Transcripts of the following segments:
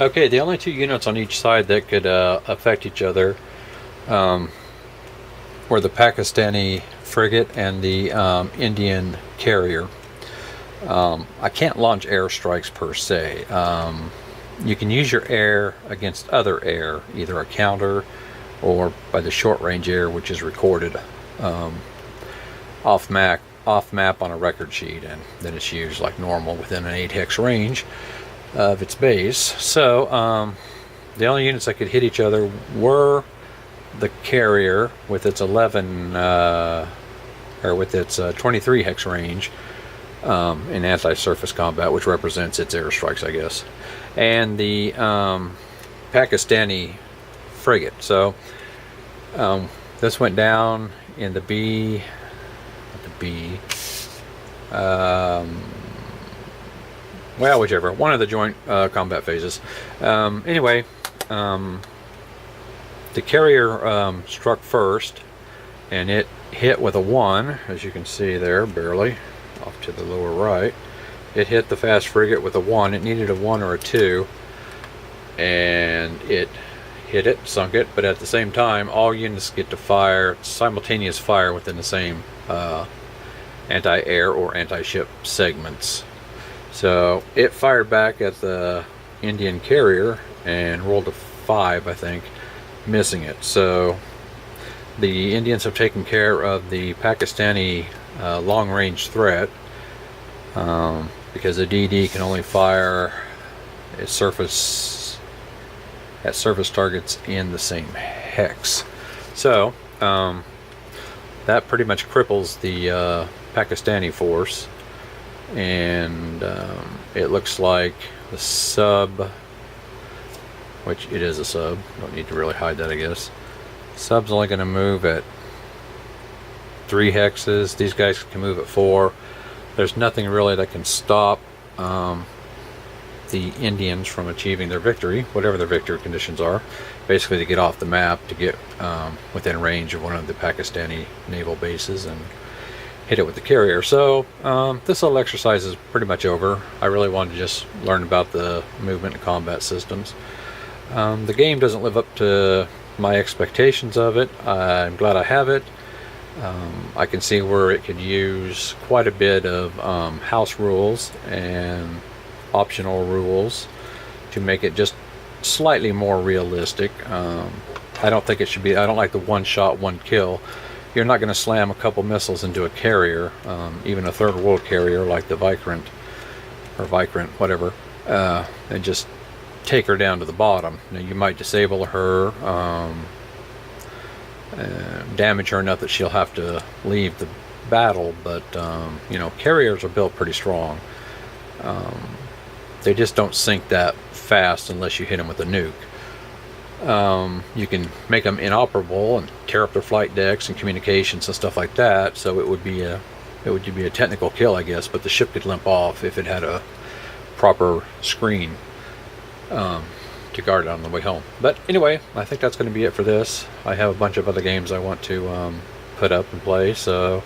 Okay, the only two units on each side that could affect each other were the Pakistani frigate and the Indian carrier. I can't launch airstrikes per se. You can use your air against other air, either a counter or by the short range air, which is recorded off map on a record sheet, and then it's used like normal within an 8 hex range of its base. So the only units that could hit each other were the carrier with its 23 hex range in anti-surface combat, which represents its airstrikes, I guess, and the Pakistani frigate. So this went down in the B, well, whichever, one of the joint combat phases. Anyway, the carrier struck first, and it hit with a 1, as you can see there, barely, off to the lower right. It hit the fast frigate with a 1. It needed a 1 or a 2, and it hit it, sunk it, but at the same time, all units get to fire, simultaneous fire within the same anti-air or anti-ship segments. So it fired back at the Indian carrier and rolled a 5, I think, missing it. So the Indians have taken care of the Pakistani long-range threat, because the DD can only fire at surface targets in the same hex. So that pretty much cripples the Pakistani force, and it looks like the sub, which it is a sub, don't need to really hide that, I guess. Sub's only going to move at 3 hexes. These guys can move at 4. There's nothing really that can stop the Indians from achieving their victory, whatever their victory conditions are. Basically to get off the map, to get within range of one of the Pakistani naval bases and hit it with the carrier. So this little exercise is pretty much over. I really wanted to just learn about the movement and combat systems. The game doesn't live up to my expectations of it. I'm glad I have it. I can see where it could use quite a bit of house rules and optional rules to make it just slightly more realistic. I don't think it should be, I don't like the one shot, one kill. You're not going to slam a couple missiles into a carrier, even a third world carrier like the Vikrant, or Vikrant, whatever, and just take her down to the bottom. Now, you might disable her, damage her enough that she'll have to leave the battle, but you know, carriers are built pretty strong. They just don't sink that fast unless you hit them with a nuke. You can make them inoperable and tear up their flight decks and communications and stuff like that, so it would be a technical kill, I guess, but the ship could limp off if it had a proper screen to guard it on the way home. But anyway, I think that's going to be it for this. I have a bunch of other games I want to put up and play, so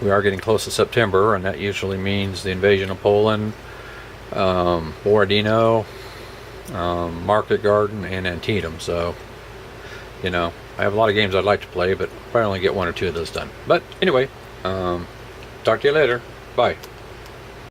we are getting close to September, and that usually means the invasion of Poland, Borodino, Market Garden, and Antietam. So, you know, I have a lot of games I'd like to play, but I probably only get 1 or 2 of those done. But anyway, talk to you later. Bye.